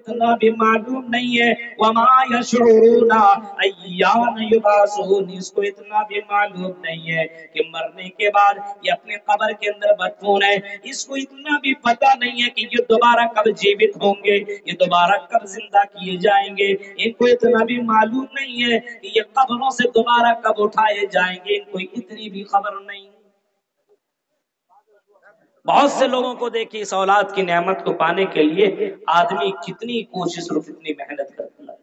इतना भी मालूम नहीं है, वमा यशऊरूना अय्यान युबासून, इसको इतना भी मालूम नहीं है कि मरने के बाद ये अपने कब्र के अंदर मदफून है, इसको इतना भी पता नहीं है कि ये दोबारा कब जीवित होंगे, ये दोबारा कब जिंदा किए जाएंगे, इनको इतना भी मालूम नहीं है कि ये कब्रों से दोबारा कब उठाए जाएंगे, इनको इतनी भी खबर नहीं। बहुत से लोगों को देखिए इस औलाद की नेमत को पाने के लिए आदमी कितनी कोशिश और कितनी मेहनत करता है।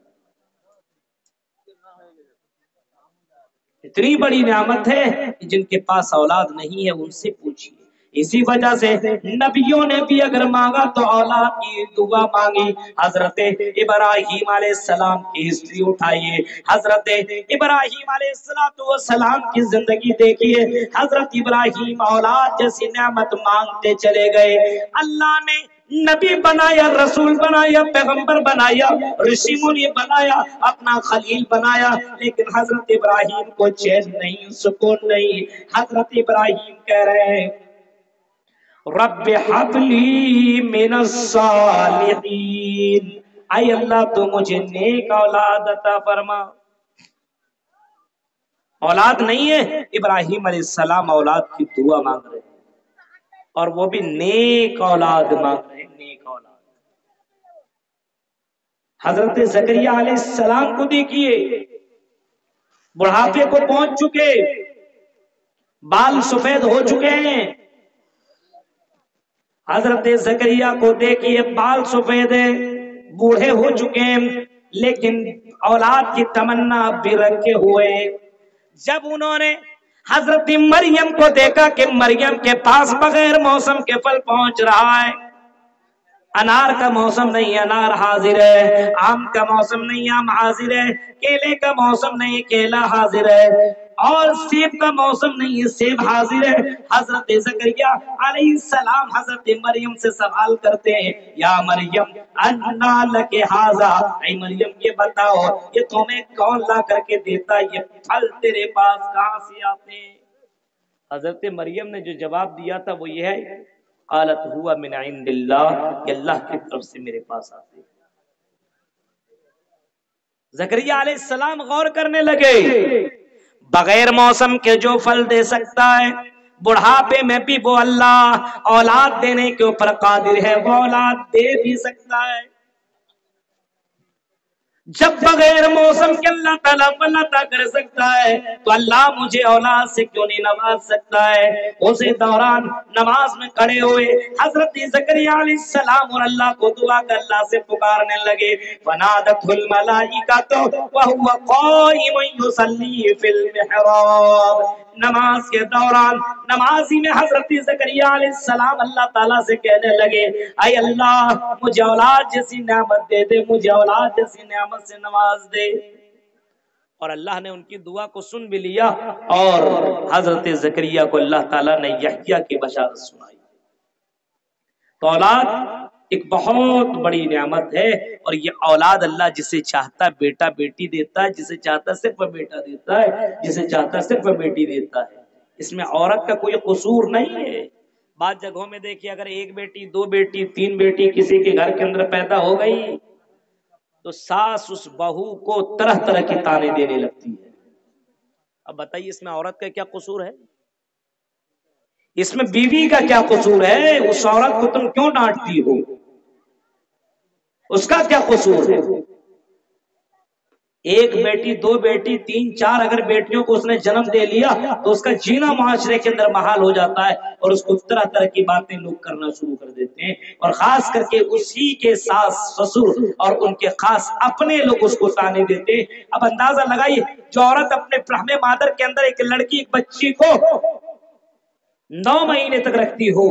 इतनी बड़ी नेमत है कि जिनके पास औलाद नहीं है उनसे पूछिए। इसी वजह से नबियों ने भी अगर मांगा तो औलाद की दुआ मांगी। हजरत इब्राहीम अलैहिस्सलाम की हिस्ट्री उठाइए, हजरत इब्राहीम अलैहिस्सलाम की जिंदगी देखिए। हजरत इब्राहीम औलाद जैसी नेमत मांगते चले गए, अल्लाह ने नबी बनाया, रसूल बनाया, पैगंबर बनाया, ऋषि मुनि बनाया, अपना खलील बनाया, लेकिन हजरत इब्राहीम को चैन नहीं, सुकून नहीं। हजरत इब्राहीम कह रहे हैं रब्बि हबली मिनस सालिहीन, ऐ अल्लाह तो मुझे नेक औलाद अता फरमा। औलाद नहीं है, इब्राहीम अलैहिस्सलाम औलाद की दुआ मांग रहे हैं, और वो भी नेक औलाद मांग रहे हैं, नेक औलाद। हजरत ज़करिया अलैहिस्सलाम को देखिए, बुढ़ापे को पहुंच चुके, बाल सफेद हो चुके हैं। हजरत ज़करिया को देखिए, बाल सफेद है, बूढ़े हो चुके हैं, लेकिन औलाद की तमन्ना अब भी रखे हुए। जब उन्होंने हजरत मरियम को देखा कि मरियम के पास बगैर मौसम के फल पहुंच रहा है, अनार का मौसम नहीं, अनार हाजिर है, आम का मौसम नहीं, आम हाजिर है, केले का मौसम नहीं, केला हाजिर है, और सेब का मौसम नहीं है, सेब हाजिर है। हजरत ज़करिया अलैहिस्सलाम हजरत मरियम से सवाल करते हैं, या मरियम अन्ना लके हाजा, ऐ मरियम ये बताओ ये तुम्हें कौन ला करके देता, ये फल तेरे पास कहां से आते हैं? हजरत मरियम ने जो जवाब दिया था वो ये है, क़ालत हुआ मिन इंदिल्लाह, अल्लाह की तरफ से मेरे पास आते हैं। ज़करिया अलैहिस्सलाम गौर करने लगे, बगैर मौसम के जो फल दे सकता है, बुढ़ापे में भी वो अल्लाह औलाद देने के ऊपर कादिर है, वो औलाद दे भी सकता है। जब बगैर मौसम के अल्लाह ताला अता कर सकता है, तो अल्लाह मुझे औलाद से क्यों नहीं नवाज सकता है? उसी दौरान नमाज में खड़े हुए हजरत ज़करिया अलैहिस्सलाम और अल्लाह को दुआ कर अल्लाह से पुकारने लगे, वनादतुल मलाइकातु व हुवा क़ाइमुन युसल्ली फिल मिहराब। नमाज के दौरान नमाजी में हजरत ज़करिया अलैहिस्सलाम अल्लाह ताला से कहने लगे, ऐ अल्लाह मुझे औलाद जैसी नेमत दे दे, मुझे औलाद जैसी नेमत से नवाज दे। और अल्लाह ने उनकी दुआ को सुन भी लिया, और हजरत ज़करिया को अल्लाह ताला ने यहया की बशारत सुनाई। तो औलाद एक बहुत बड़ी नेमत है, और ये औलाद अल्लाह जिसे चाहता बेटा बेटी देता है, जिसे चाहता सिर्फ बेटा देता है, जिसे चाहता सिर्फ बेटी देता है। इसमें औरत का कोई कसूर नहीं है। बाद जगहों में देखिए, अगर एक बेटी, दो बेटी, तीन बेटी किसी के घर के अंदर पैदा हो गई, तो सास उस बहू को तरह तरह की ताने देने लगती है। अब बताइए इसमें औरत का क्या कसूर है? इसमें बीवी का क्या कसूर है? उस औरत को तुम क्यों डांटती हो? उसका क्या कसूर है? एक बेटी, दो बेटी, तीन, चार अगर बेटियों को उसने जन्म दे लिया तो उसका जीना माशरे के अंदर महाल हो जाता है, और उसको तरह तरह की बातें लोग करना शुरू कर देते हैं, और खास करके उसी के सास ससुर और उनके खास अपने लोग उसको ताने देते हैं। अब अंदाजा लगाइए, जो औरत अपने रहमे मादर के अंदर एक लड़की, एक बच्ची को 9 महीने तक रखती हो,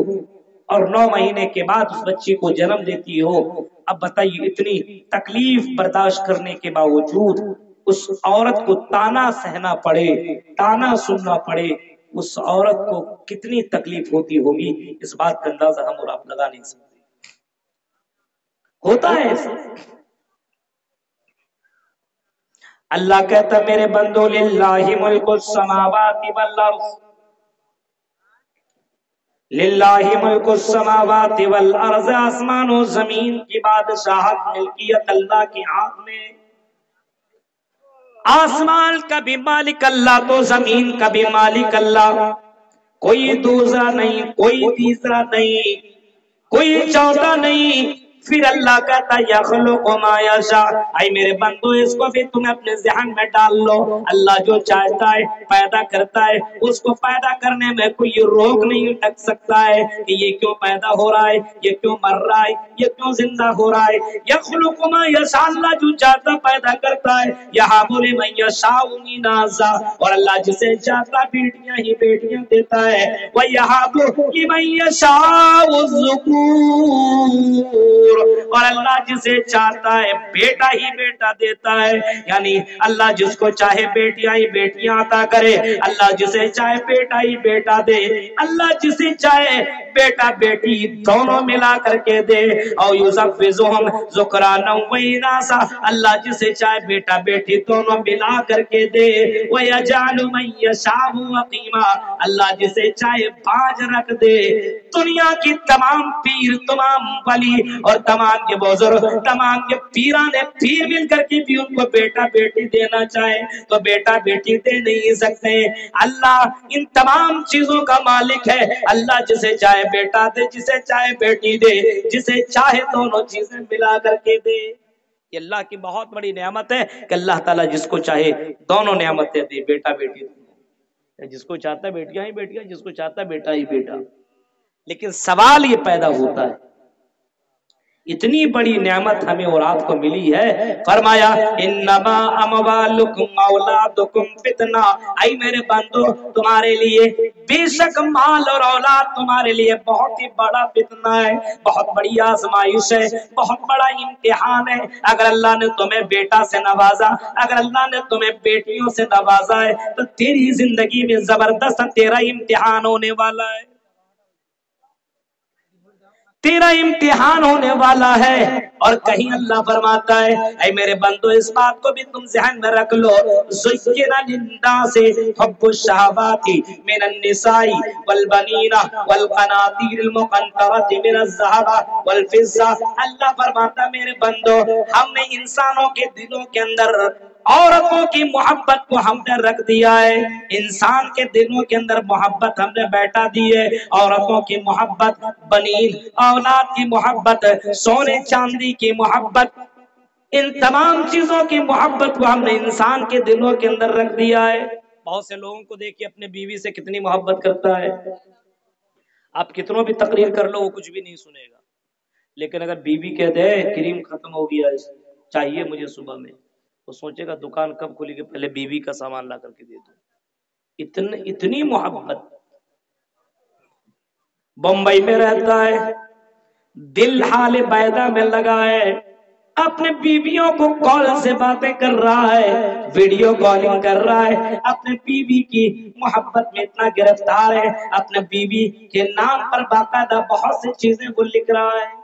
और 9 महीने के बाद उस बच्ची को जन्म देती हो, अब बताइए इतनी तकलीफ बर्दाश्त करने के बावजूद उस औरत को ताना सहना पड़े, ताना सुनना पड़े, उस औरत को कितनी तकलीफ होती होगी, इस बात का अंदाजा हम और आप लगा नहीं सकते। होता है ऐसा। अल्लाह कहता मेरे बंदो लिल्लाहि मुल्कुस समावाति वल अर्ज़, लिल्लाहि मुल्कुस समावाति वल अर्ज़, आसमान और जमीन की बादशाहत मिल्कियत अल्लाह के हाथ में। आसमान का भी मालिक अल्लाह तो जमीन का भी मालिक अल्लाह, कोई दूसरा नहीं, कोई तीसरा नहीं, कोई चौथा नहीं। फिर अल्लाह कहता यखलुकु मा यशा, आई मेरे बंदो इसको भी तुम अपने ज़हन में डाल लो। अल्लाह जो चाहता है पैदा करता है, उसको पैदा करने में कोई रोक नहीं लग सकता है कि ये क्यों पैदा हो रहा है, ये क्यों मर रहा है, ये क्यों जिंदा हो रहा है। यखलुकु मा यशा, अल्लाह जो चाहता पैदा करता है। यहाँ बोले मैं यशाउ इनासा, और अल्लाह जिसे चाहता बेटियां ही बेटियां देता है। वह यहाँ लिमन यशाउ ज़ुकूर, और अल्लाह जिसे चाहता है बेटा ही बेटा देता है। यानी अल्लाह जिसको चाहे बेटियां ही बेटियां अता करे, अल्लाह जिसे चाहे बेटा ही बेटा दे, अल्लाह जिसे चाहे बेटा बेटी दोनों मिला करके दे। और युज़व्विजुहुम ज़ुकराना व इनासा, अल्लाह जिसे चाहे बेटा बेटी दोनों मिला करके दे। व यजअलु मन यशाउ अक़ीमा, अल्लाह जिसे चाहे बाज रख दे। दुनिया की तमाम पीर, तमाम वली और तमाम के बुजुर्ग, तमाम के पीराने पीर मिलकर के भी उनको बेटा बेटी देना चाहे तो बेटा बेटी दे नहीं सकते। अल्लाह इन तमाम चीजों का मालिक है। अल्लाह जिसे चाहे बेटा दे, जिसे चाहे बेटी दे, जिसे चाहे दोनों चीजें मिला करके दे। ये अल्लाह की बहुत बड़ी नेमत है कि अल्लाह ताला जिसको चाहे दोनों नेमतें दे, बेटा बेटी दे। जिसको चाहता है बेटियां ही बेटियां, जिसको चाहता है बेटा ही बेटा। लेकिन सवाल ये पैदा होता है, इतनी बड़ी नेमत हमें औलाद को मिली है, फरमाया इन्नमा अमवालुकुम औलादुकुम फितना, आई मेरे बंदो तुम्हारे लिए बेशक माल और औलाद तुम्हारे लिए बहुत ही बड़ा फितना है, बहुत बड़ी आजमाइश है, बहुत बड़ा इम्तिहान है। अगर अल्लाह ने तुम्हें बेटा से नवाजा, अगर अल्लाह ने तुम्हें बेटियों से नवाजा है तो तेरी जिंदगी में जबरदस्त तेरा इम्तिहान होने वाला है, तेरा इम्तिहान होने वाला है। और कहीं अल्लाह फरमाता है ऐ मेरे बंदो इस बात को भी तुम ध्यान में रख लो, ज़ुय्यिना लिन्नासि हुब्बुश शहवाति मिनन निसाई वल बनीना वल क़नातीरिल मुक़न्तरति मिनज़ ज़हबा वल फ़िज़्ज़ा। अल्लाह फरमाता मेरे बंदो हमने इंसानों के दिलों के अंदर औरतों की मोहब्बत को हमने रख दिया है, इंसान के दिलों के अंदर मोहब्बत हमने बैठा दी है। औरतों की मोहब्बत, बनीन औलाद की मोहब्बत, सोने चांदी की मोहब्बत, इन तमाम चीजों की मोहब्बत को हमने इंसान के दिलों के अंदर रख दिया है। बहुत से लोगों को देखिए अपने बीवी से कितनी मोहब्बत करता है, आप कितनों भी तकरीर कर लो वो कुछ भी नहीं सुनेगा। लेकिन अगर बीवी कह दे क्रीम खत्म हो गया चाहिए मुझे सुबह में, तो सोचेगा दुकान कब खुलेगी, पहले बीवी का सामान ला करके दे दो। इतनी मोहब्बत। बम्बई में रहता है, दिल हाल बैदा में लगा है, अपने बीवियों को कॉल से बातें कर रहा है, वीडियो कॉलिंग कर रहा है, अपने बीवी की मोहब्बत में इतना गिरफ्तार है, अपने बीवी के नाम पर बाकायदा बहुत सी चीजें वो लिख रहा है।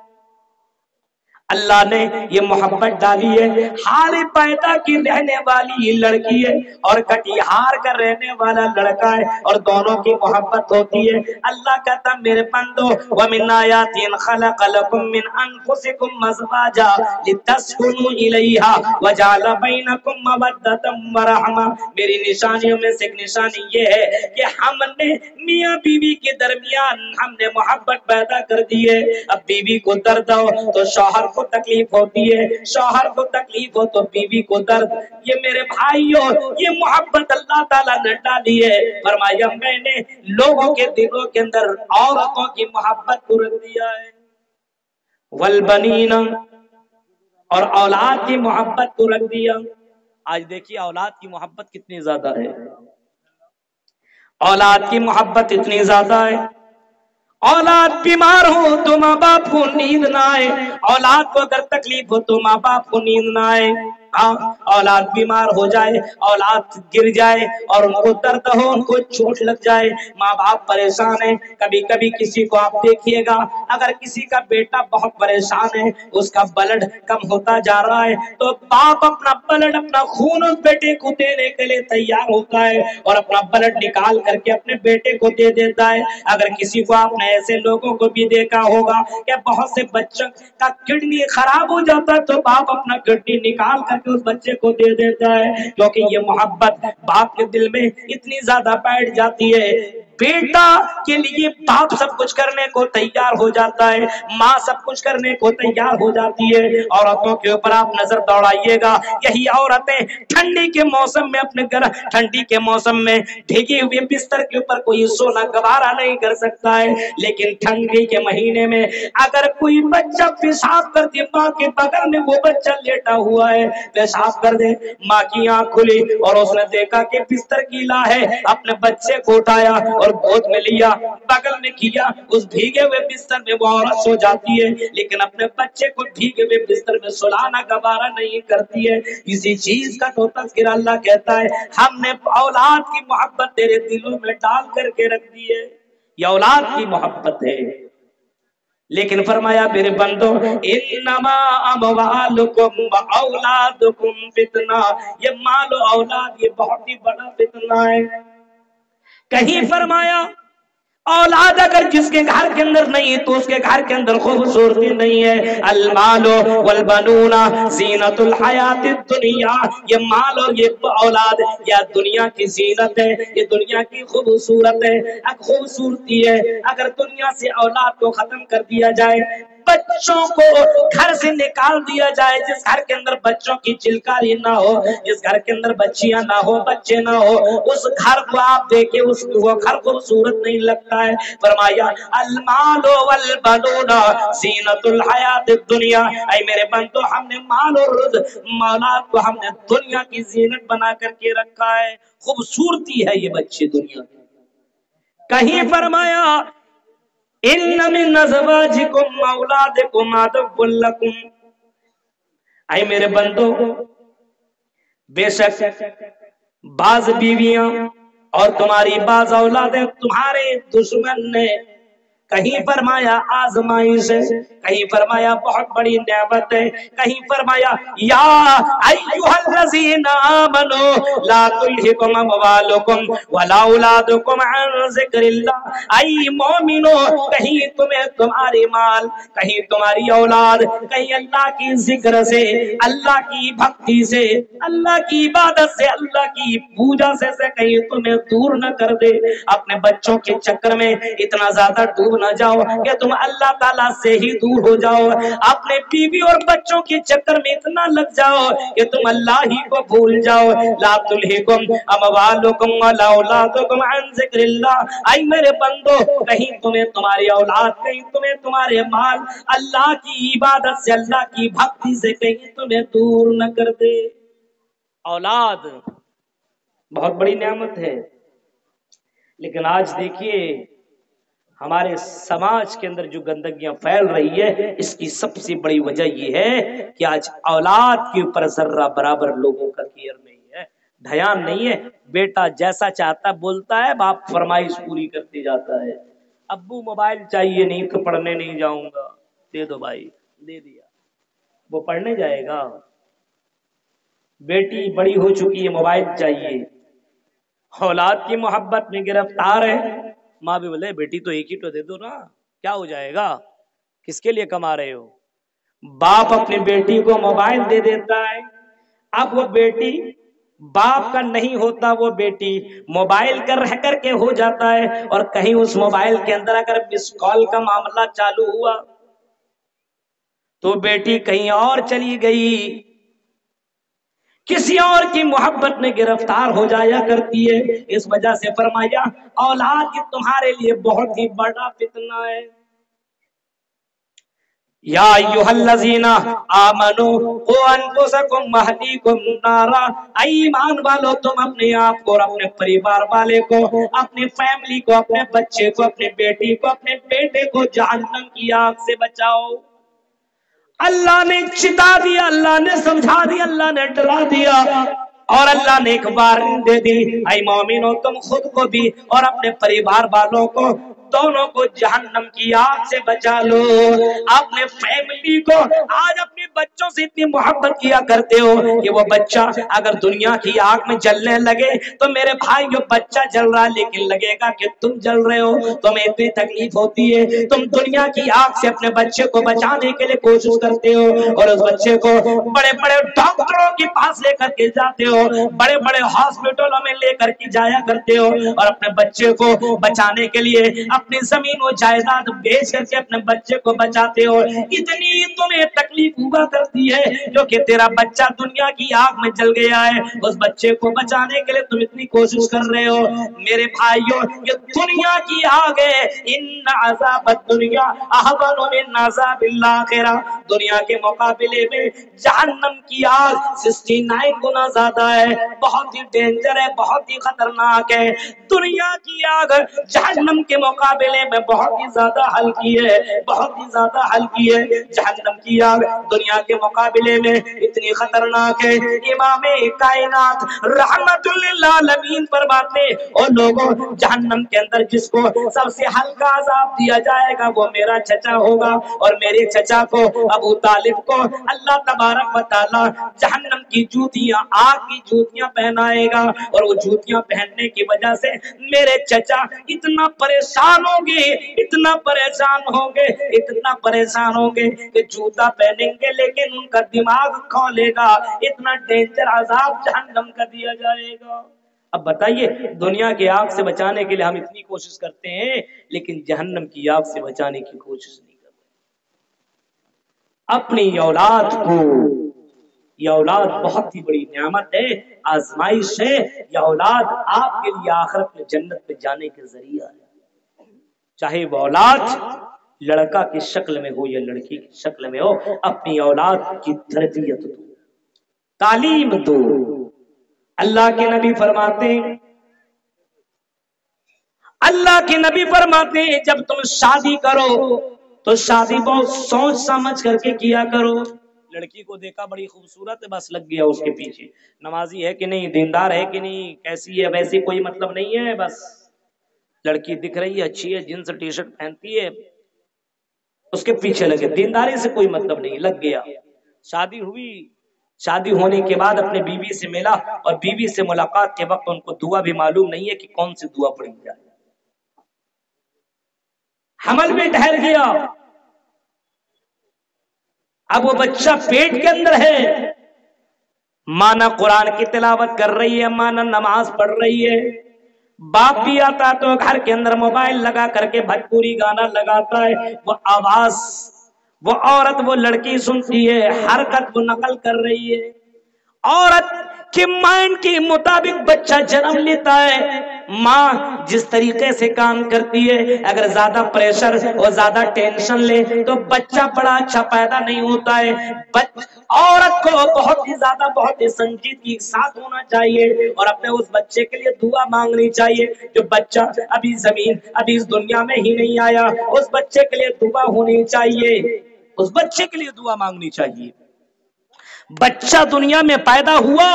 अल्लाह ने ये मोहब्बत डाली है, हाल पैदा की रहने वाली ये लड़की है और कटिहार का रहने वाला लड़का है, और दोनों की मोहब्बत होती है। अल्लाह कहता मेरे बंदो व मिन आयातिन खलक़लकुम मिन अनफुसिकुम अज़वाजा लितस्कुनु इलैहा व जअल बैनकुम मवद्दतम व रहमा। मेरी निशानियों में से एक निशानी ये है कि हमने मियां बीवी के दरमियान हमने मोहब्बत पैदा कर दी है। अब बीवी को दर्द हो तो शौहर को तकलीफ होती है, शौहर को तकलीफ हो तो बीवी को दर्द। ये मेरे भाइयों ये मोहब्बत अल्लाह ताला ने डाली है। फरमाया मैंने लोगों के दिलों के अंदर औरतों की मोहब्बत को रख दिया है, वल बनीना और औलाद की मोहब्बत को रख दिया। आज देखिए औलाद की मोहब्बत कितनी ज्यादा है, औलाद की मोहब्बत इतनी ज्यादा है। औलाद बीमार हो तो माँ बाप को नींद ना आए, औलाद को अगर तकलीफ हो तो माँ बाप को नींद ना आए। हाँ, औलाद बीमार हो जाए, औलाद गिर जाए और उनको दर्द हो, उनको चोट लग जाए, माँ बाप परेशान है। कभी कभी किसी को आप देखिएगा, अगर किसी का बेटा बहुत परेशान है, उसका ब्लड कम होता जा रहा है, तो बाप अपना ब्लड, अपना खून उस बेटे को देने के लिए तैयार होता है और अपना ब्लड निकाल करके अपने बेटे को दे देता है। अगर किसी को आपने ऐसे लोगों को भी देखा होगा कि बहुत से बच्चों का किडनी खराब हो जाता है, तो बाप अपना किडनी निकाल करके उस बच्चे को दे देता है, क्योंकि ये मोहब्बत बाप के दिल में इतनी ज्यादा बैठ जाती है। बेटा के लिए बाप सब कुछ करने को तैयार हो जाता है, माँ सब कुछ करने को तैयार हो जाती है। औरतों के ऊपर आप नजर दौड़ाइएगा, यही औरतें ठंडी के मौसम में अपने घर, ठंडी के मौसम में भीगे हुए बिस्तर के ऊपर कोई सोना गवारा नहीं कर सकता है, लेकिन ठंडी के महीने में अगर कोई बच्चा पेशाब कर दे, माँ के बगल में वो बच्चा लेटा हुआ है, पेशाब कर दे, माँ की आंख खुली और उसने देखा कि बिस्तर गीला है, अपने बच्चे को उठाया और गोद में लिया, बगल में किया, उस भीगे हुए बिस्तर में वो औरत सो जाती है, लेकिन अपने बच्चे को भीगे हुए बिस्तर में सुलाना गवारा नहीं करती है। इसी चीज का तो तज़किरा अल्लाह कहता है, हमने औलाद की मोहब्बत तेरे दिलों में डाल करके रख दी है, ये औलाद की मोहब्बत है। लेकिन फरमाया मेरे बंदो, इन्नमा अमवालुकुम व औलादुकुम फितना, ये माल और औलाद ये बहुत ही बड़ा फितना है। कहीं फरमाया औलाद अगर जिसके घर के अंदर नहीं है तो उसके घर के अंदर खूबसूरती नहीं है। अल मालो वल बनूना ज़ीनतुल हयातिद दुनिया, ये माल और ये औलाद या दुनिया की ज़ीनत है, ये दुनिया की खूबसूरत है, खूबसूरती है। अगर दुनिया से औलाद को खत्म कर दिया जाए, बच्चों को घर से निकाल दिया जाए, जिस घर के अंदर बच्चों की चिल्कारी ना हो, जिस घर के अंदर बच्चियां ना हो, बच्चे ना हो, उस घर को आप देखे, उस वो घर खूबसूरत नहीं लगता है। फरमाया अल मालो वल बनूना ज़ीनतुल हयातिद दुनिया, ऐ मेरे बंदो, हमने माल और औलाद को हमने दुनिया की ज़ीनत बना करके रखा है, खूबसूरती है ये बच्चे दुनिया की। कहीं फरमाया इन्न मिन अज़वाजिकुम औलादिकुम अदुव्वुल लकुम, ऐ मेरे बंदो, बेशक बाज बीवियां और तुम्हारी बाज औलादें तुम्हारे दुश्मन ने, कहीं फरमाया आजमाइश है, कहीं फरमाया बहुत बड़ी नेमत है, कहीं फरमाया या अय्युहल्लज़ीना आमनू ला तुल्हिकुम अमवालुकुम वला औलादुकुम अन ज़िक्रिल्लाह, ऐ मोमिनो, कहीं तुम्हें तुम्हारे माल, कहीं तुम्हारी औलाद, कहीं अल्लाह की जिक्र से, अल्लाह की भक्ति से, अल्लाह की इबादत से, अल्लाह की पूजा से कहीं तुम्हें दूर न कर दे। अपने बच्चों के चक्कर में इतना ज्यादा डूब न जाओ कि तुम अल्लाह ताला से ही दूर हो जाओ, अपने बीवी और बच्चों के चक्कर में इतना लग जाओ कि तुम अल्लाह ही को भूल जाओ। ला तुल्हिकुम अमवालुकुम वला औलादुकुम अन ज़िक्रिल्लाह, ऐ मेरे बंदो, कहीं तुम्हें तुम्हारी औलाद, कहीं तुम्हें तुम्हारे माल अल्लाह की इबादत से, अल्लाह की भक्ति से कहीं तुम्हें दूर न कर दे। औलाद बहुत बड़ी नेमत है, लेकिन आज देखिए हमारे समाज के अंदर जो गंदगियां फैल रही है, इसकी सबसे बड़ी वजह यह है कि आज औलाद के ऊपर जर्रा बराबर लोगों का केयर नहीं है, ध्यान नहीं है। बेटा जैसा चाहता बोलता है, बाप फरमाइश पूरी करते जाता है। अब्बू मोबाइल चाहिए, नहीं तो पढ़ने नहीं जाऊंगा, दे दो भाई, दे दिया, वो पढ़ने जाएगा। बेटी बड़ी हो चुकी है, मोबाइल चाहिए, औलाद की मोहब्बत में गिरफ्तार है। माँ भी बोले बेटी तो एक ही तो दे दो ना, क्या हो जाएगा, किसके लिए कमा रहे हो। बाप अपनी बेटी को मोबाइल दे देता है, अब वो बेटी बाप का नहीं होता, वो बेटी मोबाइल कर रह करके हो जाता है। और कहीं उस मोबाइल के अंदर अगर मिस कॉल का मामला चालू हुआ तो बेटी कहीं और चली गई, किसी और की मोहब्बत में गिरफ्तार हो जाया करती है। इस वजह से फरमाया औलाद की तुम्हारे लिए बहुत ही बड़ा फितना है। या अय्युहल्लज़ीना आमनू क़ू अनफुसकुम व अहलीकुम नारा, ऐ ईमान वालो, तुम अपने आप को और अपने परिवार वाले को, अपनी फैमिली को, अपने बच्चे को, अपने बेटी को, अपने बेटे को जहन्नम की आग से बचाओ। अल्लाह ने चिता दिया, अल्लाह ने समझा दिया, अल्लाह ने डरा दिया और अल्लाह ने एक वार्निंग दे दी, ऐ मोमिनो तुम खुद को भी और अपने परिवार वालों को दोनों को जहन्नम की आग से बचा लो। अपने फैमिली को, आज अपने बच्चों से इतनी मोहब्बत किया करते हो कि वो बच्चा अगर दुनिया की आग में जलने लगे तो मेरे भाई जो बच्चा जल रहा है लेकिन लगेगा कि तुम जल रहे हो, तुम्हें इतनी तकलीफ होती है, तुम दुनिया की आग से अपने बच्चे को बचाने के लिए कोशिश करते हो और उस बच्चे को बड़े बड़े डॉक्टरों के पास लेकर के जाते हो, बड़े बड़े हॉस्पिटलों में लेकर के जाया करते हो और अपने बच्चे को बचाने के लिए अपनी जमीन और जायदाद बेच करके अपने बच्चे को बचाते हो। इतनी तुम्हें तकलीफ हुआ करती है जो कि तेरा बच्चा दुनिया की आग में जल गया है, उस बच्चे को बचाने के लिए तुम इतनी कोशिश कर रहे हो। मेरे भाइयों, ये दुनिया की आग है, इन्ना अज़ाबत दुनिया अहवनु मिन अज़ाबिल आखिरा, दुनिया के मुकाबले में जहन्नम की आग 69 गुना ज्यादा है, बहुत ही डेंजर है, बहुत ही खतरनाक है। दुनिया की आग जहन्नम के मुकाबले में बहुत ही ज्यादा हल्की है, बहुत ही ज्यादा हल्की है। जहन्नम की आग दुनिया के मुकाबले में इतनी खतरनाक है। इमामे कायनात रहमतुल लिल आलमीन फरमाते और लोगों, जहन्नम के अंदर जिसको सबसे हल्का अजाब दिया जाएगा वो मेरा चचा होगा और मेरे चचा को अबू तालिब को अल्लाह तबारक व तआला जहन्नम की जूतियां, आग की जूतियां पहनाएगा और वो जूतियां पहनने की वजह से मेरे चचा इतना परेशान होंगे, इतना परेशान होंगे, इतना परेशान होंगे कि जूता पहनेंगे लेकिन उनका दिमाग खोलेगा, इतना डेंजर अजाब जहन्नम का दिया जाएगा। अब बताइए, दुनिया की आग से बचाने के लिए हम इतनी कोशिश करते हैं लेकिन जहन्नम की आग से बचाने की कोशिश नहीं करते। अपनी औलाद को, यह औलाद बहुत ही बड़ी नेमत है, आजमाइश है। यह औलाद आपके लिए आखिरत में जन्नत में जाने के जरिया है। चाहे वो औलाद लड़का की शक्ल में हो या लड़की की शक्ल में हो, अपनी औलाद की तरबियत दो, तालीम दो। अल्लाह के नबी फरमाते, अल्लाह के नबी फरमाते जब तुम शादी करो तो शादी बहुत सोच समझ करके किया करो। लड़की को देखा बड़ी खूबसूरत है, बस लग गया उसके पीछे, नमाजी है कि नहीं, दीनदार है कि नहीं, कैसी है, वैसी कोई मतलब नहीं है, बस लड़की दिख रही है, अच्छी है, जींस टी शर्ट पहनती है, उसके पीछे लगे, दीनदारी से कोई मतलब नहीं, लग गया। शादी हुई, शादी होने के बाद अपने बीवी से मिला और बीवी से मुलाकात के वक्त उनको दुआ भी मालूम नहीं है कि कौन सी दुआ पड़ी जाए। हमल में ठहर गया, अब वो बच्चा पेट के अंदर है, माना कुरान की तिलावत कर रही है, माना नमाज पढ़ रही है। बाप भी आता तो घर के अंदर मोबाइल लगा करके भोजपुरी गाना लगाता है, वो आवाज वो औरत वो लड़की सुनती है, हरकत वो नकल कर रही है। औरत के माइंड के मुताबिक बच्चा जन्म लेता है। माँ जिस तरीके से काम करती है, अगर ज्यादा प्रेशर और ज्यादा टेंशन ले तो बच्चा बड़ा अच्छा पैदा नहीं होता है। औरत को बहुत ही ज्यादा, बहुत ही संजीदगी के साथ होना चाहिए और अपने उस बच्चे के लिए दुआ मांगनी चाहिए। जो बच्चा अभी जमीन, अभी इस दुनिया में ही नहीं आया, उस बच्चे के लिए दुआ होनी चाहिए, उस बच्चे के लिए दुआ मांगनी चाहिए। बच्चा दुनिया में पैदा हुआ,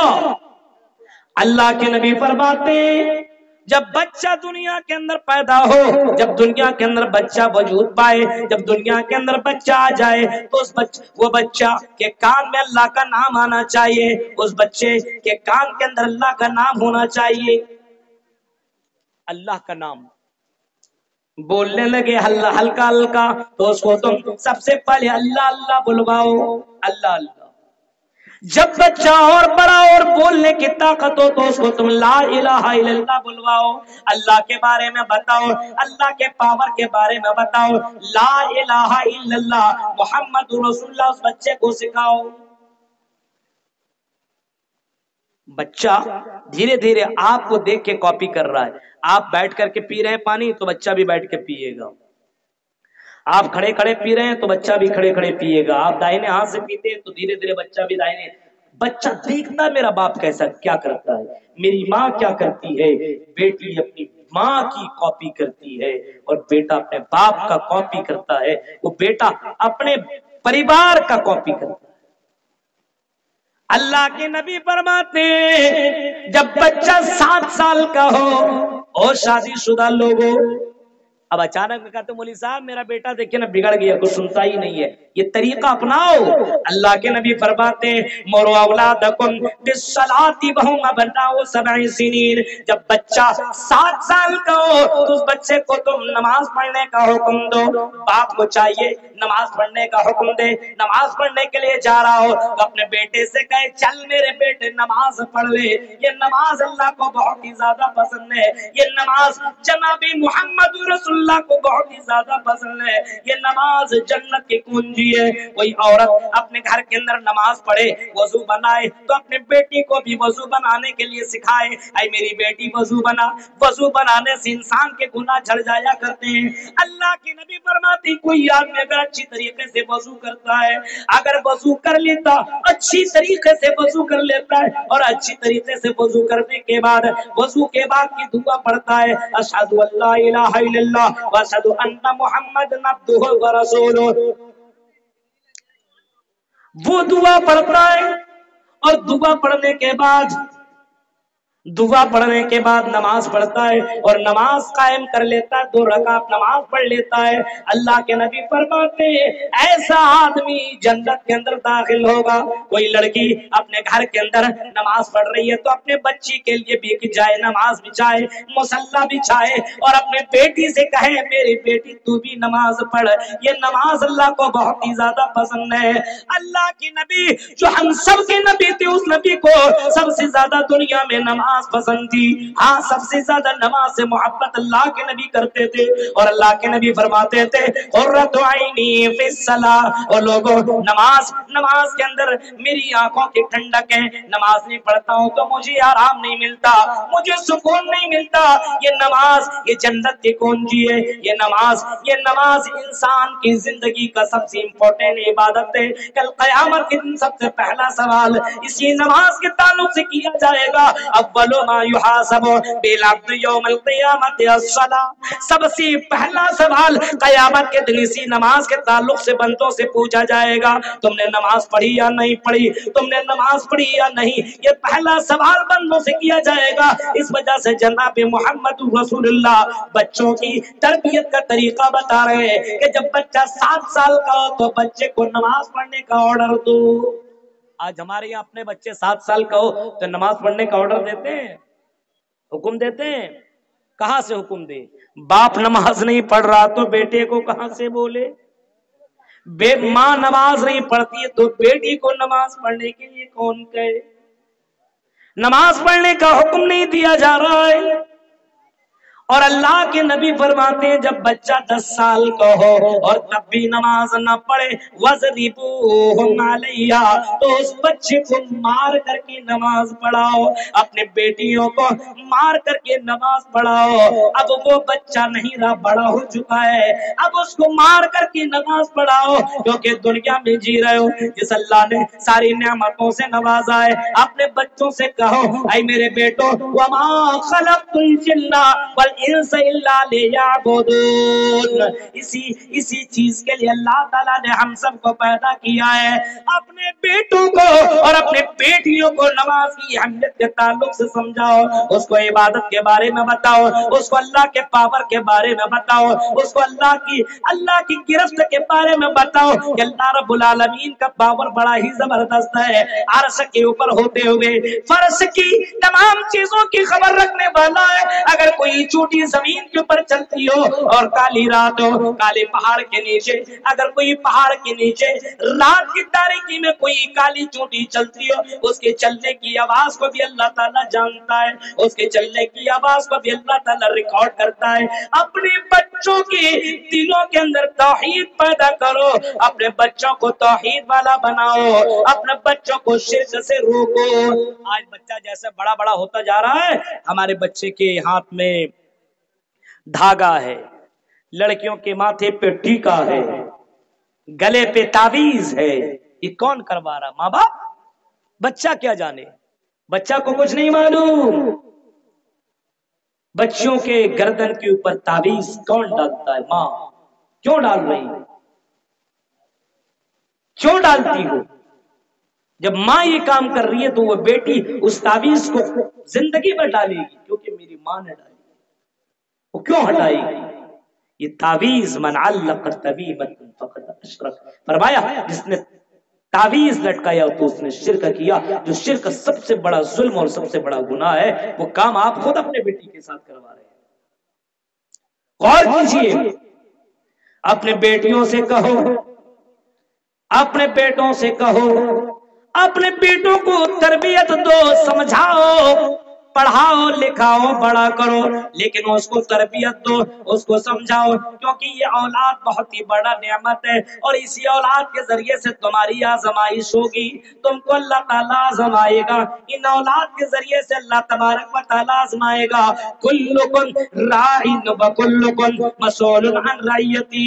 अल्लाह के नबी फरमाते जब बच्चा दुनिया के अंदर पैदा हो, जब दुनिया के अंदर बच्चा वजूद पाए, जब दुनिया के अंदर बच्चा आ जाए तो उस वो बच्चा के कान में अल्लाह का नाम आना चाहिए, उस बच्चे के कान के अंदर अल्लाह का नाम होना चाहिए। अल्लाह का नाम बोलने लगे हल्का हल्का तो उसको तुम सबसे पहले अल्लाह अल्लाह बुलवाओ, अल्लाह अल्लाह। जब बच्चा और बड़ा और बोलने की ताकत हो तो उसको तुम ला इलाहा इल्लल्लाह बुलवाओ, अल्लाह के बारे में बताओ, अल्लाह के पावर के बारे में बताओ, ला इलाहा इल्लल्लाह मुहम्मदुर रसूलुल्लाह उस बच्चे को सिखाओ। बच्चा धीरे धीरे आपको देख के कॉपी कर रहा है। आप बैठ करके पी रहे हैं पानी तो बच्चा भी बैठ के पिएगा, आप खड़े खड़े पी रहे हैं तो बच्चा भी खड़े खड़े पिएगा, आप दाहिने हाथ से पीते हैं तो धीरे धीरे बच्चा भी दाहिने। बच्चा देखता मेरा बाप कैसा क्या करता है, मेरी माँ क्या करती है। बेटी अपनी माँ की कॉपी करती है और बेटा अपने बाप का कॉपी करता है। वो बेटा अपने परिवार का कॉपी करता है। अल्लाह के नबी फरमाते हैं जब बच्चा 7 साल का हो और शादीशुदा लोगों, अब अचानक में कहते मौलवी साहब मेरा बेटा देखिए ना बिगड़ गया, कुछ सुनता ही नहीं है, ये तरीका अपनाओ। अल्लाह के नबी फरमाते मोरो औलादकुम बिस्सलाती वहुम अबनाउ सब'i सिनीन, जब बच्चा 7 साल का हो तो उस बच्चे को तुम नमाज पढ़ने का हुक्म दो। बाप को चाहिए नमाज पढ़ने का हुक्म दे, नमाज पढ़ने के लिए जा रहा हो तो अपने बेटे से कहे चल मेरे बेटे नमाज पढ़ ले। ये नमाज अल्लाह को बहुत ही ज्यादा पसंद है, ये नमाज जनाबी मोहम्मद रसूलुल्लाह को बहुत ही ज्यादा पसंद है, ये नमाज जन्नत की कुंजी है। कोई औरत अपने घर के अंदर नमाज पढ़े, वजू बनाए तो अपने बेटी को भी वजू बनाने के लिए सिखाए। आई मेरी बेटी वजू बना, वजू बनाने से इंसान के गुनाह झड़ जाया करते हैं। अल्लाह की नबी फरमाती कोई आदमी अगर अच्छी तरीके से वजू करता है, अगर वजू कर लेता अच्छी तरीके से वजू कर लेता है और अच्छी तरीके से वजू करने के बाद वजू के बाद की दुआ पढ़ता है अशहदु अल्ला इलाहा इल्लल्लाह व अशहदु अन्ना मुहम्मदन अब्दुहु व रसूलुहु, वो दुआ पढ़ता है और दुआ पढ़ने के बाद नमाज पढ़ता है और नमाज कायम कर लेता है, 2 रकात नमाज पढ़ लेता है। अल्लाह के नबी फरमाते ऐसा आदमी जन्नत के अंदर दाखिल होगा। कोई लड़की अपने घर के अंदर नमाज पढ़ रही है तो अपने बच्ची के लिए भी जाए नमाज बिछाए, मुसल्ला बिछाए और अपने बेटी से कहे मेरी बेटी तू भी नमाज पढ़। ये नमाज अल्लाह को बहुत ही ज्यादा पसंद है। अल्लाह की नबी जो हम सब के नबी थे, उस नबी को सबसे ज्यादा दुनिया में नमाज पसंद थी। हाँ, सबसे ज्यादा नमाज से मोहब्बत अल्लाह के नबी करते थे और अल्लाह के नबी फरमाते थे कुर्रतु ऐनी फिस्सलाह, और लोगों नमाज के अंदर मेरी आंखों की ठंडक है। नमाज नहीं पढ़ता हूँ तो मुझे आराम नहीं मिलता, मुझे सुकून नहीं मिलता। ये नमाज ये जन्नत की कुंजी है। ये नमाज इंसान की जिंदगी का सबसे इम्पोर्टेंट इबादत है। कल क़यामत के दिन सबसे पहला सवाल इसी नमाज के ताल्लुक से किया जाएगा। अव्वलु मा युहासबु बिल अब्दि यौमल क़ियामति अस्सलाह, सबसे पहला सवाल क़यामत के दिन इसी नमाज के ताल्लुक से बंदों से पूछा जाएगा तुमने नमाज पढ़ी या नहीं पढ़ी, तुमने नमाज पढ़ी या नहीं। ये पहला सवाल बंदों से किया जाएगा। इस वजह से जनाब मोहम्मद रसूलुल्लाह बच्चों की तरबियत का तरीका बता रहे हैं कि जब बच्चा 7 साल का हो तो बच्चे को नमाज पढ़ने का ऑर्डर दो। आज हमारे यहाँ अपने बच्चे 7 साल का हो तो नमाज पढ़ने का ऑर्डर देते हैं, हुक्म देते हैं। कहां से हुक्म दे? बाप नमाज नहीं पढ़ रहा तो बेटे को कहां से बोले? माँ नमाज नहीं पढ़ती है तो बेटी को नमाज पढ़ने के लिए कौन कहे? नमाज पढ़ने का हुक्म नहीं दिया जा रहा है। और अल्लाह के नबी फरमाते हैं जब बच्चा 10 साल का हो और तब भी नमाज न पढ़े वज़रिबूहुम अलैहा, तो उस बच्चे को मार करके नमाज पढ़ाओ। अपने बेटियों को मार करके नमाज पढ़ाओ। अब वो बच्चा नहीं रहा, बड़ा हो चुका है, अब उसको मार करके नमाज पढ़ाओ क्योंकि दुनिया में जी रहे हो जिस अल्लाह ने सारी नेमतों से नवाजा है। अपने बच्चों से कहो ऐ मेरे बेटो वमा खलक़तुल जिन्ना वल इंसा इल्ला लियअबुदून, इसी चीज के लिए अल्लाह ताला ने हम सबको पैदा किया है। अपने बेटों को और अपने बेटियों को नमाज की अहमियत के ताल्लुक से समझाओ, उसको इबादत के बारे में बताओ, उसको अल्लाह के पावर के बारे में बताओ, उसको अल्लाह की गिरफ्त के बारे में बताओ कि अल्लाह रब्बुल आलमीन का पावर बड़ा ही जबरदस्त है। अर्श के ऊपर होते हुए फर्श की तमाम चीजों की खबर रखने वाला है। अगर कोई चोटी जमीन के ऊपर चलती हो और काली रात हो, काले पहाड़ के नीचे, अगर कोई पहाड़ के नीचे रात की तारीकी में कोई काली चोटी चलती हो, उसके चलने की आवाज को भी अल्लाह ताला जानता है, उसके चलने की आवाज को भी अल्लाह ताला रिकॉर्ड करता है। अपने बच्चों के दिलों के अंदर तौहीद पैदा करो, अपने बच्चों को तौहीद वाला बनाओ, अपने बच्चों को शिर्क से रोको। आज बच्चा जैसे बड़ा बड़ा होता जा रहा है, हमारे बच्चे के हाथ में धागा है, लड़कियों के माथे पे टीका है, गले पे तावीज है। ये कौन करवा रहा? माँ बाप। बच्चा क्या जाने, बच्चा को कुछ नहीं मालूम। बच्चों के गर्दन के ऊपर तावीज कौन डालता है? माँ क्यों डाल रही? क्यों डालती हो? जब माँ ये काम कर रही है तो वो बेटी उस तावीज को जिंदगी में डालेगी, क्योंकि मेरी माँ ने डाली, वो क्यों हटाएगी? ये तावीज मन अल्लक़ तबीबतन फ़क़द अशरक, फरमाया जिसने तावीज लटकाया तो उसने शिर्क किया। जो शिर्क सबसे बड़ा जुल्म और सबसे बड़ा गुनाह है, वो काम आप खुद अपने बेटी के साथ करवा रहे हैं। गौर कीजिए, अपने बेटियों से कहो, अपने बेटों से कहो, अपने बेटों को तरबियत दो, समझाओ, पढ़ाओ, लिखाओ, बड़ा करो, लेकिन उसको तरबियत दो, उसको समझाओ, क्योंकि ये औलाद बहुत ही बड़ा नेमत है और इसी औलाद के जरिए से तुम्हारी आजमाइश होगी, तुमको अल्लाह ताला आजमाएगा, इन औलाद के जरिए से अल्लाह तबारक व तआला आजमाएगा। कुल्लुकुम राइन व कुल्लुकुम मसऊलुन अन रइयती,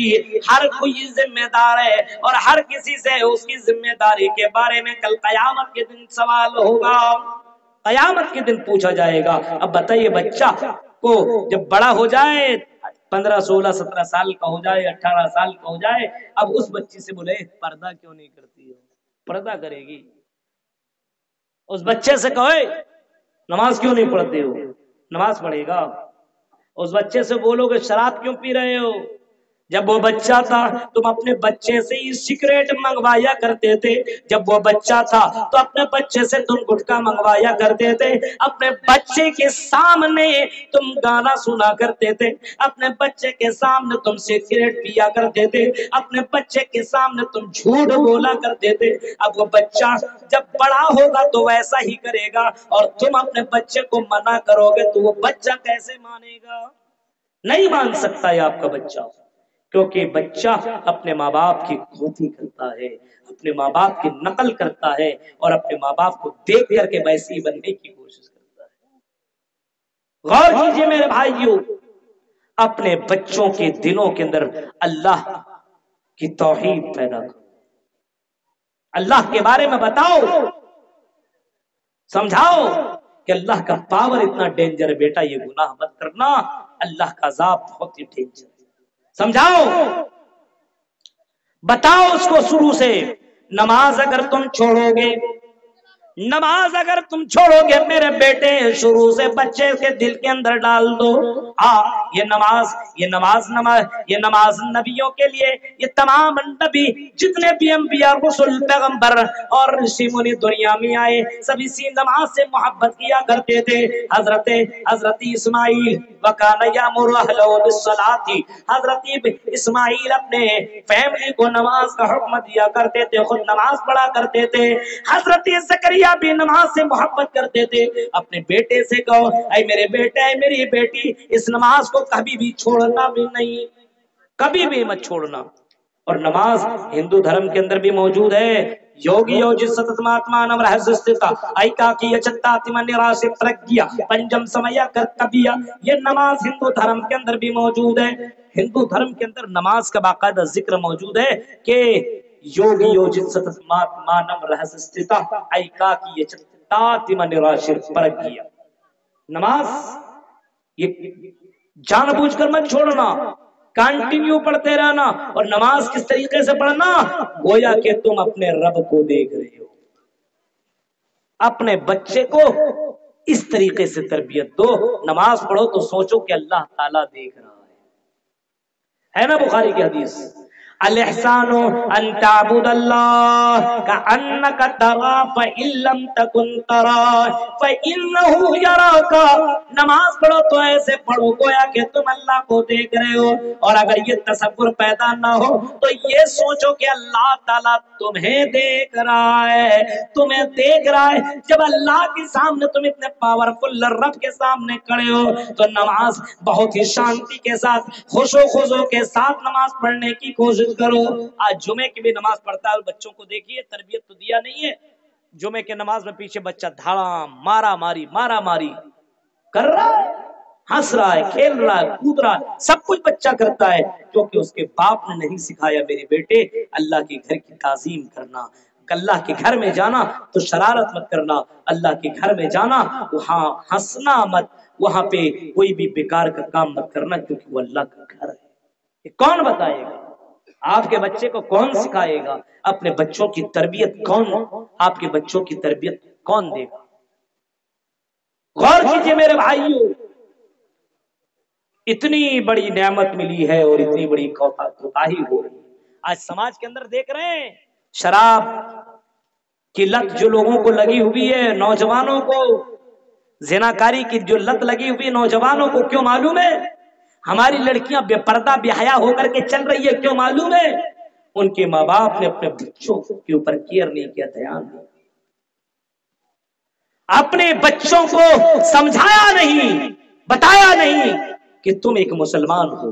हर कोई जिम्मेदार है और हर किसी से उसकी जिम्मेदारी के बारे में कल कयामत के दिन सवाल होगा, कयामत के दिन पूछा जाएगा। अब बताइए, बच्चा को जब बड़ा हो जाए, 15, 16, 17 साल का हो जाए, 18 साल का हो जाए, अब उस बच्ची से बोले पर्दा क्यों नहीं करती हो? पर्दा करेगी। उस बच्चे से कहे नमाज क्यों नहीं पढ़ते हो? नमाज पढ़ेगा। उस बच्चे से बोलोगे शराब क्यों पी रहे हो? जब वो बच्चा था तुम अपने बच्चे से ही सिगरेट मंगवाया करते थे, जब वो बच्चा था तो अपने बच्चे से तुम गुटखा मंगवाया करते थे, अपने बच्चे के सामने तुम गाना सुना करते थे, अपने बच्चे के सामने तुम सिगरेट पिया करते थे, अपने बच्चे के सामने तुम झूठ बोला करते थे। अब वो बच्चा जब बड़ा होगा तो वैसा ही करेगा और तुम अपने बच्चे को मना करोगे तो वो बच्चा कैसे मानेगा? नहीं मान सकता है आपका बच्चा, क्योंकि बच्चा अपने माँ बाप की कॉपी करता है, अपने माँ बाप की नकल करता है और अपने माँ बाप को देख करके वैसे ही बनने की कोशिश करता है। गौर कीजिए मेरे भाइयों, अपने बच्चों के दिलों के अंदर अल्लाह की तौहीद पैदा करो, अल्लाह के बारे में बताओ, समझाओ कि अल्लाह का पावर इतना डेंजर है, बेटा ये गुनाह मत करना, अल्लाह का अज़ाब बहुत ही डेंजर है, समझाओ, बताओ उसको शुरू से। नमाज अगर तुम छोड़ोगे, नमाज अगर तुम छोड़ोगे मेरे बेटे, शुरू से बच्चे के दिल के अंदर डाल दो, हाँ ये नमाज नबियों के लिए, ये तमाम नबी जितने भी अंबिया, रसूल, पैगंबर और ऋषि मुनि दुनिया में आए, सभी इसी नमाज से मोहब्बत किया करते थे। हजरत इस्माइल वकाना यामुरु अहलहु बिस्सलाती, हजरत इस्माइल अपने फैमिली को नमाज का हुक्म दिया करते थे, खुद नमाज पढ़ा करते थे। हजरत ज़करिया भी नमाज से मोहब्बत करते थे। अपने बेटे से कहो, ऐ मेरे बेटे, ऐ मेरी बेटी, इस नमाज को कभी भी छोड़ना भी नहीं, कभी भी मत छोड़ना। और नमाज हिंदू धर्म के अंदर भी मौजूद है। योगी योजित सततमात्मानं रहस्यस्थिता ऐकाकी यचत्तातिम निराशित प्रज्ञा पंचम समया कर्तव्या, ये नमाज हिंदू धर्म के अंदर भी मौजूद है। हिंदू धर्म के अंदर नमाज का बाकायदा जिक्र मौजूद है कि योगी योजित सततमात्मानं रहस्यस्थिता ऐकाकी यचत्तातिम निराशित प्रज्ञा, नमाज ये जानबूझकर मत छोड़ना, कंटिन्यू पढ़ते रहना। और नमाज किस तरीके से पढ़ना, गोया कि तुम अपने रब को देख रहे हो। अपने बच्चे को इस तरीके से तरबियत दो, नमाज पढ़ो तो सोचो कि अल्लाह ताला देख रहा है ना। बुखारी की हदीस, अल इहसानु अन ताबुदल्लाह कअन्नका तरा फ़इन लम तकुन तरा फ़इन्नहु यराका, नमाज पढ़ो तो ऐसे पढ़ो गोया कि तुम अल्लाह को देख रहे हो। और अगर ये तसव्वुर पैदा ना हो तो ये सोचो कि अल्लाह ताला तुम्हें देख रहा है, तुम्हें देख रहा है। जब अल्लाह के सामने तुम इतने पावरफुल रब के सामने खड़े हो तो नमाज बहुत ही शांति के साथ, खुशो के साथ नमाज पढ़ने की कोशिश करो। आज जुमे की भी नमाज पढ़ता है, बच्चों को देखिए, तरबियत तो दिया नहीं है। जुमे के नमाज में पीछे बच्चा धाड़ा मारा मारी कर रहा है, हंस रहा है, खेल रहा है, कूद रहा है, सब कुछ बच्चा करता है, क्योंकि उसके बाप ने नहीं सिखाया मेरे बेटे अल्लाह के घर की ताजीम करना, अल्लाह के घर में जाना तो शरारत मत करना, अल्लाह के घर में जाना वहां हंसना मत, वहां पे कोई भी बेकार का काम मत करना, क्योंकि वो अल्लाह का घर है। ये कौन बताएगा? आपके बच्चे को कौन सिखाएगा? अपने बच्चों की तरबियत कौन, आपके बच्चों की तरबियत कौन देगा? गौर कीजिए मेरे भाइयों, इतनी बड़ी नेमत मिली है और इतनी बड़ी कोताही हो रही है। आज समाज के अंदर देख रहे हैं, शराब की लत जो लोगों को लगी हुई है, नौजवानों को ज़िनाकारी की जो लत लगी हुई है नौजवानों को, क्यों मालूम है? हमारी लड़कियां बेपर्दा बेहया होकर के चल रही है, क्यों मालूम है? उनके माँ बाप ने अपने बच्चों के ऊपर केयर नहीं किया, ध्यान नहीं, अपने बच्चों को समझाया नहीं, बताया नहीं कि तुम एक मुसलमान हो,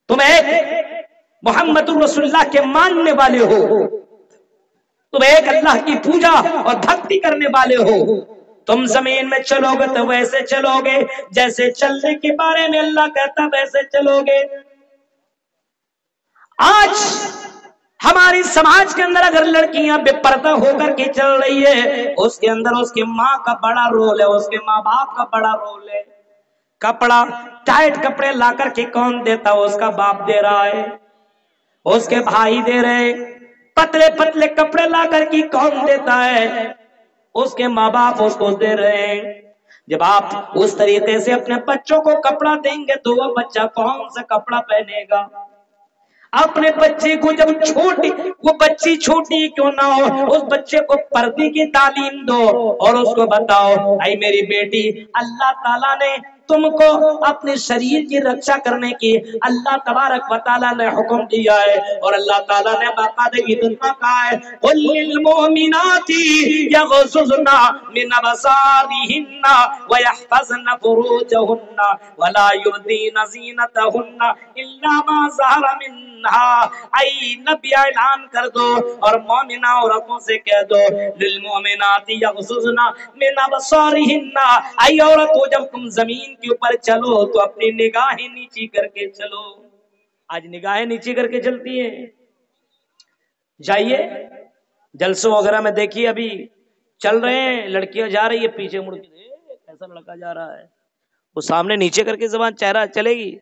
तुम एक मोहम्मदुर रसूलुल्लाह के मानने वाले हो, तुम एक अल्लाह की पूजा और भक्ति करने वाले हो। तुम जमीन में चलोगे तो वैसे चलोगे जैसे चलने के बारे में अल्लाह कहता, वैसे चलोगे। आज हमारी समाज के अंदर अगर लड़कियां बेपर्दा होकर के चल रही है, उसके अंदर उसकी माँ का बड़ा रोल है, उसके माँ बाप का बड़ा रोल है। कपड़ा, टाइट कपड़े ला करके कौन देता? उसका बाप दे रहा है, उसके भाई दे रहे। पतले पतले कपड़े ला करके कौन देता है? उसके माँ बाप उसको दे रहे हैं। जब आप उस तरीके से अपने बच्चों को कपड़ा देंगे तो वह बच्चा कौन सा कपड़ा पहनेगा? अपने बच्चे को जब छोटी, वो बच्ची छोटी क्यों ना हो, उस बच्चे को पर्दे की तालीम दो और उसको बताओ, आई मेरी बेटी, अल्लाह ताला ने तुमको अपने शरीर की रक्षा करने की अल्लाह तबारक व तआला ने हुक्म दिया है। और अल्लाह ताला ने बाकायदा इतना कहा है, कुल्लिल मोमिनाती यग़ज़ुज़ना मिन अबसारिहिन्ना व यहफ़ज़ना फुरूजहुन्ना व ला युबदीना ज़ीनतहुन्ना इल्ला मा ज़हरा मिन्हा। आई नबी ऐलान कर दो और मोमिना औरतों से कह दो, लिल मोमिनाती यग़ज़ुज़ना मिन अबसारिहिन्ना, आई औरतों जब तुम जमीन के ऊपर चलो तो अपनी निगाहें नीची करके चलो। आज निगाहें नीची करके चलती है। जाइए जलसों वगैरह में देखिए, अभी चल रहे हैं, लड़कियां जा रही है पीछे मुड़ के, कैसा लड़का जा रहा है, वो सामने नीचे करके जबान चेहरा चलेगी।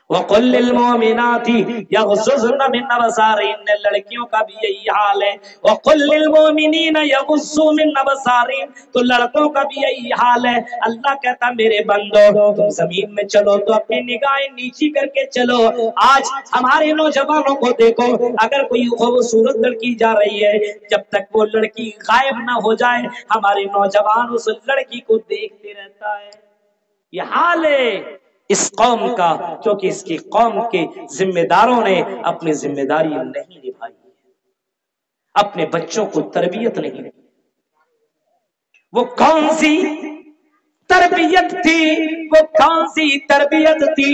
वकुल्लिल मोमिनाती यग़ज़ुज़ना मिन अबसारिहिन्ना, लड़कियों का भी यही हाल है। वकुल्लिल मोमिनीना यग़ुस्सू मिन अबसारिहिम, तो लड़कों का भी यही हाल है। अल्लाह कहता मेरे बंदो तुम जमीन में चलो तो अपनी निगाहें नीची करके चलो। आज हमारे नौजवानों को देखो, अगर कोई खूबसूरत लड़की जा रही है, जब तक वो लड़की गायब ना हो जाए हमारे नौजवान उस लड़की को देखते रहता है। ये हाल है इस कौम का, क्योंकि इसकी कौम के जिम्मेदारों ने अपनी जिम्मेदारी नहीं निभाई, अपने बच्चों को तरबियत नहीं दी। वो कौन सी तरबियत थी? वो कौन सी तरबियत थी?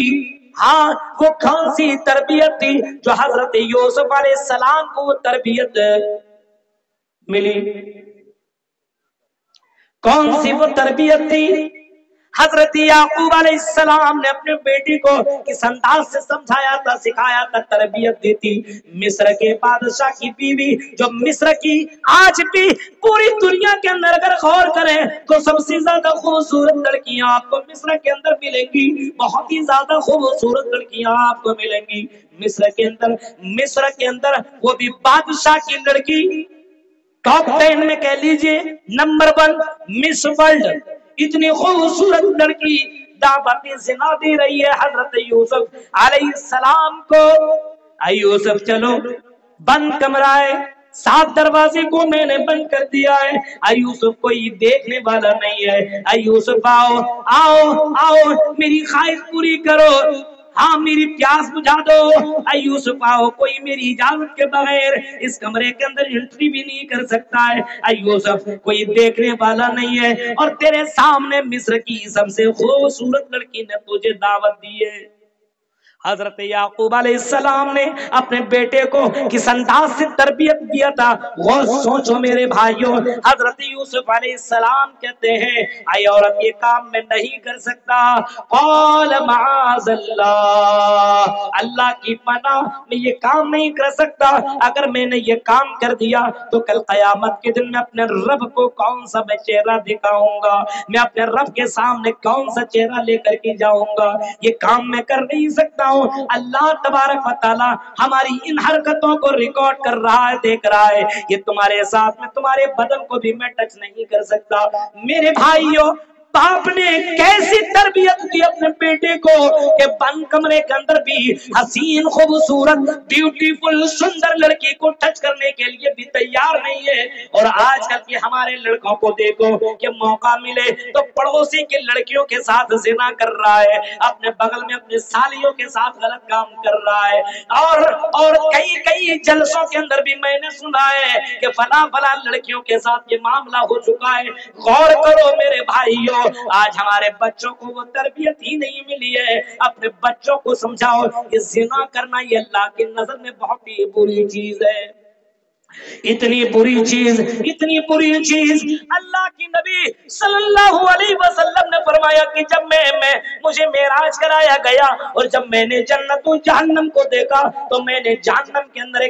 हाँ, वो कौन सी तरबियत थी जो हजरत यूसुफ अलैहिस्सलाम को वो तरबियत मिली? कौन सी वो तरबियत थी? हजरत याकूब अलैहिस्सलाम ने अपने बेटी को किस अंदाज से समझाया था, सिखाया था, तरबियत दी थी। मिस्र के बादशाह की बीवी, जो मिस्र की आज भी पूरी दुनिया के अंदर अगर गौर करें तो सबसे ज्यादा खूबसूरत लड़कियां आपको मिस्र के अंदर मिलेंगी, बहुत ही ज्यादा खूबसूरत लड़कियां आपको मिलेंगी मिस्र के अंदर। मिस्र के अंदर वो भी बादशाह की लड़की, टॉप 10 में कह लीजिए नंबर 1 मिस वर्ल्ड, इतनी खूबसूरत लड़की दावत ज़िना दे रही है हजरत यूसुफ अलैहिस्सलाम को। आई यूसुफ चलो, बंद कमरा है, 7 दरवाजे को मैंने बंद कर दिया है, आई यूसुफ कोई देखने वाला नहीं है। आई यूसुफ आओ आओ आओ, मेरी ख्वाहिश पूरी करो, हाँ मेरी प्यास बुझा दो। आई यूसुफ आओ, कोई मेरी इजाजत के बगैर इस कमरे के अंदर एंट्री भी नहीं कर सकता है। आई यूसुफ कोई देखने वाला नहीं है और तेरे सामने मिस्र की सबसे खूबसूरत लड़की ने तुझे दावत दी है। हजरत याकूब अलैहिस्सलाम ने अपने बेटे को किस अंदाज से तरबियत दिया था, वो सोचो मेरे भाइयों। हजरत यूसुफ अलैहिस्सलाम कहते हैं, आई औरत ये काम मैं नहीं कर सकता, क़ाल मआज़ल्लाह, अल्लाह की पनाह, मैं ये काम नहीं कर सकता। अगर मैंने ये काम कर दिया तो कल क़यामत के दिन मैं अपने रब को कौन सा मैं चेहरा दिखाऊंगा, मैं अपने रब के सामने कौन सा चेहरा लेकर के जाऊंगा, ये काम मैं कर नहीं सकता। हूँ अल्लाह तबारक व तआला हमारी इन हरकतों को रिकॉर्ड कर रहा है, देख रहा है। ये तुम्हारे साथ में तुम्हारे बदन को भी मैं टच नहीं कर सकता। मेरे भाइयों, बाप ने कैसी तरबियत दी अपने बेटे को कि बंद कमरे के अंदर भी हसीन खूबसूरत ब्यूटीफुल सुंदर लड़की को टच करने के लिए भी तैयार नहीं है। और आजकल के हमारे लड़कों को देखो कि मौका मिले तो पड़ोसी की लड़कियों के साथ जिना कर रहा है, अपने बगल में अपने सालियों के साथ गलत काम कर रहा है। और कई कई जलसों के अंदर भी मैंने सुना है कि फला फला लड़कियों के साथ ये मामला हो चुका है। गौर करो मेरे भाइयों, आज हमारे बच्चों को वो तरबियत ही नहीं मिली है। अपने बच्चों को समझाओ कि जिना करना ये अल्लाह की नजर में बहुत ही बुरी चीज है। इतनी बुरी चीज अल्लाह की नबी सल्लल्लाहु अलैहि वसल्लम ने फरमाया कि जब मुझे मेराज कराया गया और जब मैंने जन्नत और जहन्नम को देखा तो मैंने जहन्नम के अंदर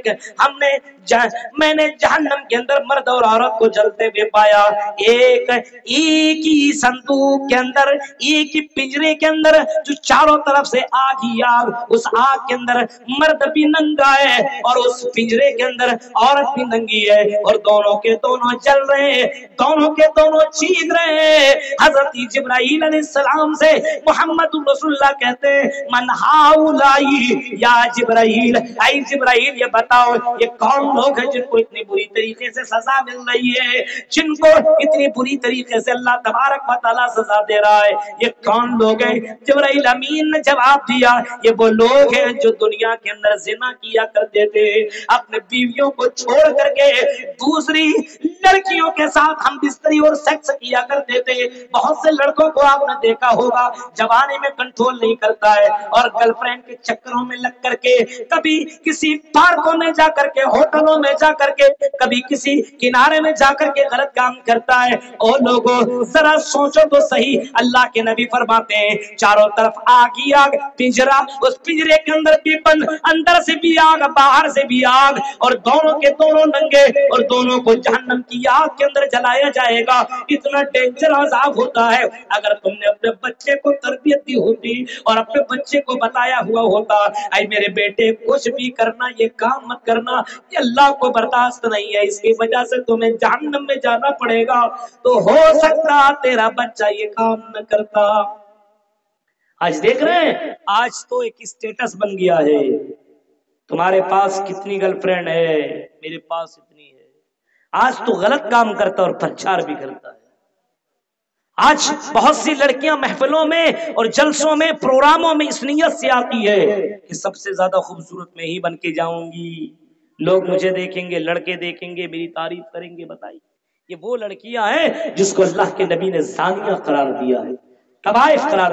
मैंने जहन्नम के अंदर मर्द और औरत को जलते हुए पाया। एक ही संदूक के अंदर, एक ही पिंजरे के अंदर जो चारों तरफ से आग ही आग, उस आग के अंदर मर्द भी नंगा है और उस पिंजरे के अंदर औरत भी नंगी है और दोनों के दोनों जल रहे हैं, दोनों के दोनों चीख रहे हैं। हजरत जिब्राइल अलैहिस्सलाम से मोहम्मद रसूलुल्लाह कहते हैं मन हाउलाई या जिब्राइल, आई जिब्राइल ये बताओ ये कौन लोग हैं जिनको इतनी बुरी तरीके से सजा मिल रही है, जिनको इतनी बुरी तरीके से अल्लाह तबारक व तआला सजा दे रहा है, ये कौन लोग हैं? जिब्राइल अमीन ने जवाब दिया ये वो लोग हैं जो दुनिया के अंदर जिना किया करते थे, अपने बीवियों को छोड़ करके दूसरी लड़कियों के साथ हम बिस्तरी और सेक्स किया करते थे। बहुत से लड़कों को आपने देखा होगा जवानी में कंट्रोल नहीं करता है और गर्लफ्रेंड के चक्करों में लग करके कभी किसी पार्कों में जाकर के, होटलों में जाकर के, कभी किसी किनारे में जाकर के गलत काम करता है। और लोगों जरा सोचो तो सही, अल्लाह के नबी फरमाते हैं चारों तरफ आग ही आग, पिंजरा, उस पिंजरे के अंदर भी बंद, अंदर से भी आग बाहर से भी आग और दोनों के दोनों नंगे और दोनों को जहन्नम की आग के अंदर जलाया जाएगा। इतना डेंजर अज़ाब होता है। अगर तुमने अपने बच्चे को तरबियत दी होती और अपने बच्चे को बताया हुआ होता आई मेरे बेटे कुछ भी करना, ये काम मत करना, ये अल्लाह को बर्दाश्त नहीं है, इसकी वजह से तुम्हें जहन्नम में जाना पड़ेगा, तो हो सकता तेरा बच्चा ये काम न करता। आज देख रहे हैं, आज तो एक स्टेटस बन गया है, तुम्हारे पास कितनी गर्लफ्रेंड है, मेरे पास इतनी है। आज तो गलत काम करता और प्रचार भी करता है। आज बहुत सी लड़कियां महफिलों में और जलसों में प्रोग्रामों में इस नियत से आती है कि सबसे ज्यादा खूबसूरत मैं ही बन के जाऊंगी, लोग मुझे देखेंगे, लड़के देखेंगे, मेरी तारीफ करेंगे। बताइए ये वो लड़कियां हैं जिसको अल्लाह के नबी ने जानिया करार दिया है, तवाइफ करार